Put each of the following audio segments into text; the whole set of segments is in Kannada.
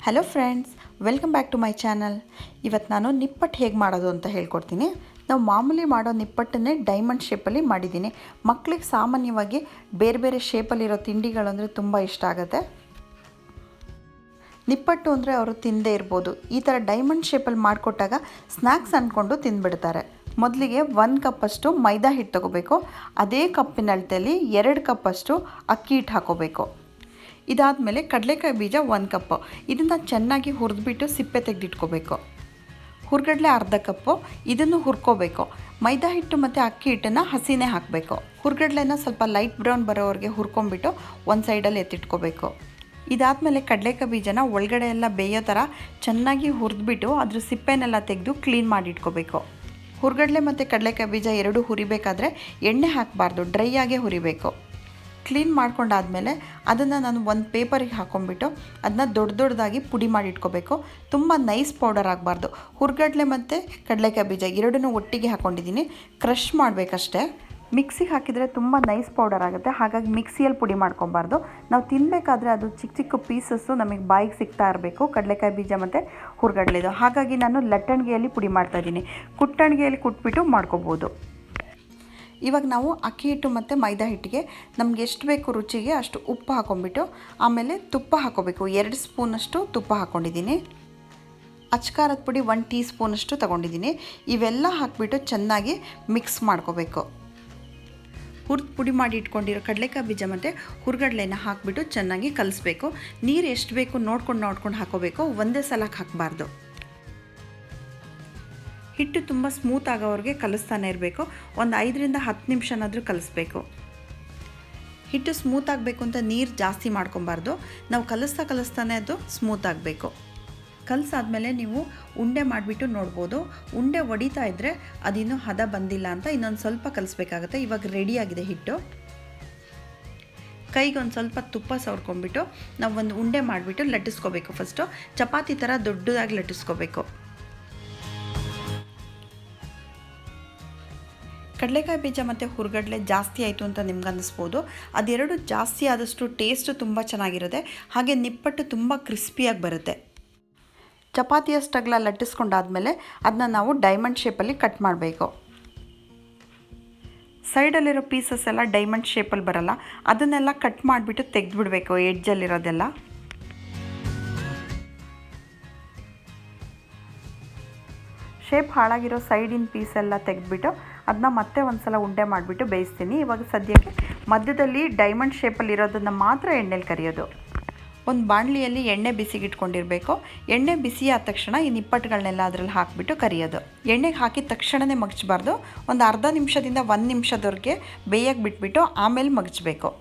Hello friends, welcome back to my channel. ಇವತ್ತು ನಾನು ನಿಪ್ಪಟ್ಟು ಹೇಗೆ ಮಾಡೋದು ಅಂತ ಹೇಳ್ಕೊಡ್ತೀನಿ. ನಾವು ಮಾಮೂಲಿ ಮಾಡೋ ನಿಪ್ಪಟ್ಟನ್ನೇ ಡೈಮಂಡ್ ಶೇಪಲ್ಲಿ ಮಾಡಿದ್ದೀನಿ. ಮಕ್ಕಳಿಗೆ ಸಾಮಾನ್ಯವಾಗಿ ಬೇರೆ ಬೇರೆ ಶೇಪಲ್ಲಿರೋ ತಿಂಡಿಗಳು ಅಂದರೆ ತುಂಬ ಇಷ್ಟ ಆಗುತ್ತೆ. ನಿಪ್ಪಟ್ಟು ಅಂದರೆ ಅವರು ತಿಂದೇ ಇರ್ಬೋದು. ಈ ಥರ ಡೈಮಂಡ್ ಶೇಪಲ್ಲಿ ಮಾಡಿಕೊಟ್ಟಾಗ ಸ್ನ್ಯಾಕ್ಸ್ ಅಂದ್ಕೊಂಡು ತಿಂದ್ಬಿಡ್ತಾರೆ. ಮೊದಲಿಗೆ 1 ಕಪ್ಪಷ್ಟು ಮೈದಾ ಹಿಟ್ಟು ತೊಗೋಬೇಕು. ಅದೇ ಕಪ್ಪಿನ ಅಳತೆಯಲ್ಲಿ 2 ಕಪ್ಪಷ್ಟು ಅಕ್ಕಿ ಹಿಟ್ಟು ಹಾಕೋಬೇಕು. ಇದಾದಮೇಲೆ ಕಡಲೆಕಾಯಿ ಬೀಜ 1 ಕಪ್ಪು. ಇದನ್ನು ಚೆನ್ನಾಗಿ ಹುರಿದ್ಬಿಟ್ಟು ಸಿಪ್ಪೆ ತೆಗೆದಿಟ್ಕೋಬೇಕು. ಹುರ್ಗಡ್ಲೆ ಅರ್ಧ ಕಪ್ಪು. ಇದನ್ನು ಹುರ್ಕೋಬೇಕು. ಮೈದಾ ಹಿಟ್ಟು ಮತ್ತು ಅಕ್ಕಿ ಹಿಟ್ಟನ್ನು ಹಸಿನೇ ಹಾಕಬೇಕು. ಹುರ್ಗಡ್ಲೆನ ಸ್ವಲ್ಪ ಲೈಟ್ ಬ್ರೌನ್ ಬರೋವರೆಗೆ ಹುರ್ಕೊಂಬಿಟ್ಟು ಒಂದು ಸೈಡಲ್ಲಿ ಎತ್ತಿಟ್ಕೋಬೇಕು. ಇದಾದಮೇಲೆ ಕಡಲೆಕಾಯಿ ಬೀಜನ ಒಳಗಡೆ ಎಲ್ಲ ಬೇಯೋ ಥರ ಚೆನ್ನಾಗಿ ಹುರಿದ್ಬಿಟ್ಟು ಅದ್ರ ಸಿಪ್ಪೆನೆಲ್ಲ ತೆಗೆದು ಕ್ಲೀನ್ ಮಾಡಿಟ್ಕೋಬೇಕು. ಹುರ್ಗಡ್ಲೆ ಮತ್ತು ಕಡಲೆಕಾಯಿ ಬೀಜ ಎರಡೂ ಹುರಿಬೇಕಾದ್ರೆ ಎಣ್ಣೆ ಹಾಕಬಾರ್ದು, ಡ್ರೈ ಆಗೇ ಹುರಿಬೇಕು. ಕ್ಲೀನ್ ಮಾಡ್ಕೊಂಡಾದಮೇಲೆ ಅದನ್ನು ನಾನು ಒಂದು ಪೇಪರಿಗೆ ಹಾಕ್ಕೊಂಬಿಟ್ಟು ಅದನ್ನ ದೊಡ್ಡದಾಗಿ ಪುಡಿ ಮಾಡಿ ಇಟ್ಕೋಬೇಕು. ತುಂಬ ನೈಸ್ ಪೌಡರ್ ಆಗಬಾರ್ದು. ಹುರ್ಗಡ್ಲೆ ಮತ್ತು ಕಡಲೆಕಾಯಿ ಬೀಜ ಎರಡನ್ನೂ ಒಟ್ಟಿಗೆ ಹಾಕ್ಕೊಂಡಿದ್ದೀನಿ. ಕ್ರಷ್ ಮಾಡಬೇಕಷ್ಟೇ. ಮಿಕ್ಸಿಗೆ ಹಾಕಿದರೆ ತುಂಬ ನೈಸ್ ಪೌಡರ್ ಆಗುತ್ತೆ. ಹಾಗಾಗಿ ಮಿಕ್ಸಿಯಲ್ಲಿ ಪುಡಿ ಮಾಡ್ಕೊಬಾರ್ದು. ನಾವು ತಿನ್ನಬೇಕಾದ್ರೆ ಅದು ಚಿಕ್ಕ ಚಿಕ್ಕ ಪೀಸಸ್ಸು ನಮಗೆ ಬಾಯಿಗೆ ಸಿಗ್ತಾ ಇರಬೇಕು, ಕಡಲೆಕಾಯಿ ಬೀಜ ಮತ್ತು ಹುರ್ಗಡ್ಲೆದು. ಹಾಗಾಗಿ ನಾನು ಲಟ್ಟಣಿಗೆಯಲ್ಲಿ ಪುಡಿ ಮಾಡ್ತಾಯಿದ್ದೀನಿ. ಕುಟ್ಟಣಿಗೆಯಲ್ಲಿ ಕುಟ್ಬಿಟ್ಟು ಮಾಡ್ಕೋಬೋದು. ಇವಾಗ ನಾವು ಅಕ್ಕಿ ಹಿಟ್ಟು ಮತ್ತು ಮೈದಾ ಹಿಟ್ಟಿಗೆ ನಮ್ಗೆ ಎಷ್ಟು ಬೇಕು ರುಚಿಗೆ ಅಷ್ಟು ಉಪ್ಪು ಹಾಕ್ಕೊಂಬಿಟ್ಟು ಆಮೇಲೆ ತುಪ್ಪ ಹಾಕ್ಕೋಬೇಕು. 2 ಸ್ಪೂನಷ್ಟು ತುಪ್ಪ ಹಾಕ್ಕೊಂಡಿದ್ದೀನಿ. ಅಚ್ಕಾರದ ಪುಡಿ 1 ಟೀ ಸ್ಪೂನಷ್ಟು ತೊಗೊಂಡಿದ್ದೀನಿ. ಇವೆಲ್ಲ ಹಾಕಿಬಿಟ್ಟು ಚೆನ್ನಾಗಿ ಮಿಕ್ಸ್ ಮಾಡ್ಕೋಬೇಕು. ಹುರಿದು ಪುಡಿ ಮಾಡಿ ಇಟ್ಕೊಂಡಿರೋ ಕಡಲೆಕಾಯಿ ಬೀಜ ಮತ್ತು ಹುರ್ಗಡ್ಲೆನ ಹಾಕಿಬಿಟ್ಟು ಚೆನ್ನಾಗಿ ಕಲಿಸ್ಬೇಕು. ನೀರು ಎಷ್ಟು ಬೇಕು ನೋಡ್ಕೊಂಡು ಹಾಕೋಬೇಕು. ಒಂದೇ ಸಲಕ್ಕೆ ಹಾಕಬಾರ್ದು. ಹಿಟ್ಟು ತುಂಬ ಸ್ಮೂತ್ ಆಗೋವರೆಗೆ ಕಲಿಸ್ತಾನೆ ಇರಬೇಕು. ಒಂದು 5ರಿಂದ 10 ನಿಮಿಷನಾದರೂ ಕಲಿಸ್ಬೇಕು. ಹಿಟ್ಟು ಸ್ಮೂತ್ ಆಗಬೇಕು ಅಂತ ನೀರು ಜಾಸ್ತಿ ಮಾಡ್ಕೊಬಾರ್ದು. ನಾವು ಕಲಿಸ್ತಾನೆ ಅದು ಸ್ಮೂತ್ ಆಗಬೇಕು. ಕಲಸಾದ್ಮೇಲೆ ನೀವು ಉಂಡೆ ಮಾಡಿಬಿಟ್ಟು ನೋಡ್ಬೋದು. ಉಂಡೆ ಹೊಡಿತಾ ಇದ್ದರೆ ಅದಿನ್ನೂ ಹದ ಬಂದಿಲ್ಲ ಅಂತ ಇನ್ನೊಂದು ಸ್ವಲ್ಪ ಕಲಿಸ್ಬೇಕಾಗುತ್ತೆ. ಇವಾಗ ರೆಡಿಯಾಗಿದೆ ಹಿಟ್ಟು. ಕೈಗೆ ಒಂದು ಸ್ವಲ್ಪ ತುಪ್ಪ ಸವರ್ಕೊಂಡ್ಬಿಟ್ಟು ನಾವು ಒಂದು ಉಂಡೆ ಮಾಡಿಬಿಟ್ಟು ಲಟ್ಟಿಸ್ಕೋಬೇಕು. ಫಸ್ಟು ಚಪಾತಿ ಥರ ದೊಡ್ಡದಾಗಿ ಲಟ್ಟಿಸ್ಕೋಬೇಕು. ಕಡಲೆಕಾಯಿ ಬೀಜ ಮತ್ತು ಹುರ್ಗಡ್ಲೆ ಜಾಸ್ತಿ ಆಯಿತು ಅಂತ ನಿಮ್ಗೆ ಅನ್ನಿಸ್ಬೋದು. ಅದೆರಡು ಜಾಸ್ತಿ ಆದಷ್ಟು ಟೇಸ್ಟು ತುಂಬ ಚೆನ್ನಾಗಿರುತ್ತೆ. ಹಾಗೆ ನಿಪ್ಪಟ್ಟು ತುಂಬ ಕ್ರಿಸ್ಪಿಯಾಗಿ ಬರುತ್ತೆ. ಚಪಾತಿಯಷ್ಟಗಲ ಲಟ್ಟಿಸ್ಕೊಂಡಾದ್ಮೇಲೆ ಅದನ್ನ ನಾವು ಡೈಮಂಡ್ ಶೇಪಲ್ಲಿ ಕಟ್ ಮಾಡಬೇಕು. ಸೈಡಲ್ಲಿರೋ ಪೀಸಸ್ ಎಲ್ಲ ಡೈಮಂಡ್ ಶೇಪಲ್ಲಿ ಬರಲ್ಲ. ಅದನ್ನೆಲ್ಲ ಕಟ್ ಮಾಡಿಬಿಟ್ಟು ತೆಗೆದುಬಿಡಬೇಕು, ಎಡ್ಜಲ್ಲಿರೋದೆಲ್ಲ. ಶೇಪ್ ಹಾಳಾಗಿರೋ ಸೈಡಿನ ಪೀಸೆಲ್ಲ ತೆಗೆದುಬಿಟ್ಟು ಅದನ್ನ ಮತ್ತೆ ಒಂದು ಸಲ ಉಂಡೆ ಮಾಡಿಬಿಟ್ಟು ಬೇಯಿಸ್ತೀನಿ. ಇವಾಗ ಸದ್ಯಕ್ಕೆ ಮಧ್ಯದಲ್ಲಿ ಡೈಮಂಡ್ ಶೇಪಲ್ಲಿರೋದನ್ನು ಮಾತ್ರ ಎಣ್ಣೆಲಿ ಕರಿಯೋದು. ಒಂದು ಬಾಣಲಿಯಲ್ಲಿ ಎಣ್ಣೆ ಬಿಸಿಗಿಟ್ಕೊಂಡಿರಬೇಕು. ಎಣ್ಣೆ ಬಿಸಿ ಆದ ತಕ್ಷಣ ಈ ನಿಪ್ಪಟ್ಟುಗಳನ್ನೆಲ್ಲ ಅದರಲ್ಲಿ ಹಾಕಿಬಿಟ್ಟು ಕರಿಯೋದು. ಎಣ್ಣೆಗೆ ಹಾಕಿದ ತಕ್ಷಣವೇ ಮಗಚಬಾರ್ದು. ಒಂದು ಅರ್ಧ ನಿಮಿಷದಿಂದ 1 ನಿಮಿಷದವರೆಗೆ ಬೇಯಕ್ಕೆ ಬಿಟ್ಬಿಟ್ಟು ಆಮೇಲೆ ಮಗಚಬೇಕು.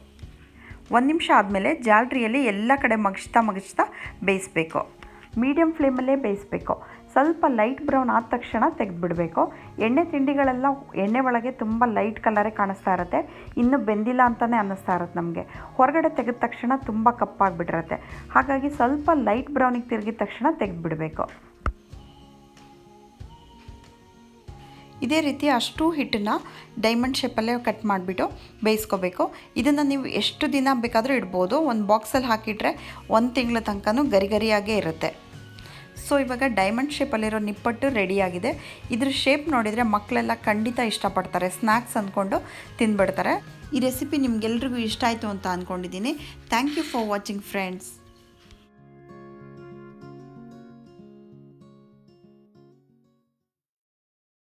1 ನಿಮಿಷ ಆದಮೇಲೆ ಜಾಲ್ರಿಯಲ್ಲಿ ಎಲ್ಲ ಕಡೆ ಮಗಚ್ತಾ ಬೇಯಿಸಬೇಕು. ಮೀಡಿಯಮ್ ಫ್ಲೇಮಲ್ಲೇ ಬೇಯಿಸಬೇಕು. ಸ್ವಲ್ಪ ಲೈಟ್ ಬ್ರೌನ್ ಆದ ತಕ್ಷಣ ತೆಗೆದುಬಿಡಬೇಕು. ಎಣ್ಣೆ ತಿಂಡಿಗಳೆಲ್ಲ ಎಣ್ಣೆ ಒಳಗೆ ತುಂಬ ಲೈಟ್ ಕಲರೇ ಕಾಣಿಸ್ತಾ ಇರುತ್ತೆ. ಇನ್ನೂ ಬೆಂದಿಲ್ಲ ಅಂತಲೇ ಅನ್ನಿಸ್ತಾ ಇರುತ್ತೆ ನಮಗೆ. ಹೊರಗಡೆ ತೆಗೆದ ತಕ್ಷಣ ತುಂಬ ಕಪ್ಪಾಗಿಬಿಟ್ಟಿರುತ್ತೆ. ಹಾಗಾಗಿ ಸ್ವಲ್ಪ ಲೈಟ್ ಬ್ರೌನಿಗೆ ತಿರುಗಿದ ತಕ್ಷಣ ತೆಗೆದುಬಿಡಬೇಕು. ಇದೇ ರೀತಿ ಅಷ್ಟು ಹಿಟ್ಟನ್ನು ಡೈಮಂಡ್ ಶೇಪಲ್ಲೇ ಕಟ್ ಮಾಡಿಬಿಟ್ಟು ಬೇಯಿಸ್ಕೋಬೇಕು. ಇದನ್ನು ನೀವು ಎಷ್ಟು ದಿನ ಬೇಕಾದರೂ ಇಡ್ಬೋದು. ಒಂದು ಬಾಕ್ಸಲ್ಲಿ ಹಾಕಿಟ್ರೆ 1 ತಿಂಗಳ ತನಕನೂ ಗರಿಯಾಗೇ ಇರುತ್ತೆ. ಸೊ ಇವಾಗ ಡೈಮಂಡ್ ಶೇಪಲ್ಲಿರೋ ನಿಪ್ಪಟ್ಟು ರೆಡಿಯಾಗಿದೆ. ಇದ್ರ ಶೇಪ್ ನೋಡಿದರೆ ಮಕ್ಕಳೆಲ್ಲ ಖಂಡಿತ ಇಷ್ಟಪಡ್ತಾರೆ. ಸ್ನ್ಯಾಕ್ಸ್ ಅಂದ್ಕೊಂಡು ತಿಂದ್ಬಿಡ್ತಾರೆ. ಈ ರೆಸಿಪಿ ನಿಮಗೆಲ್ರಿಗೂ ಇಷ್ಟ ಆಯಿತು ಅಂತ ಅಂದ್ಕೊಂಡಿದ್ದೀನಿ. Thank you for watching friends.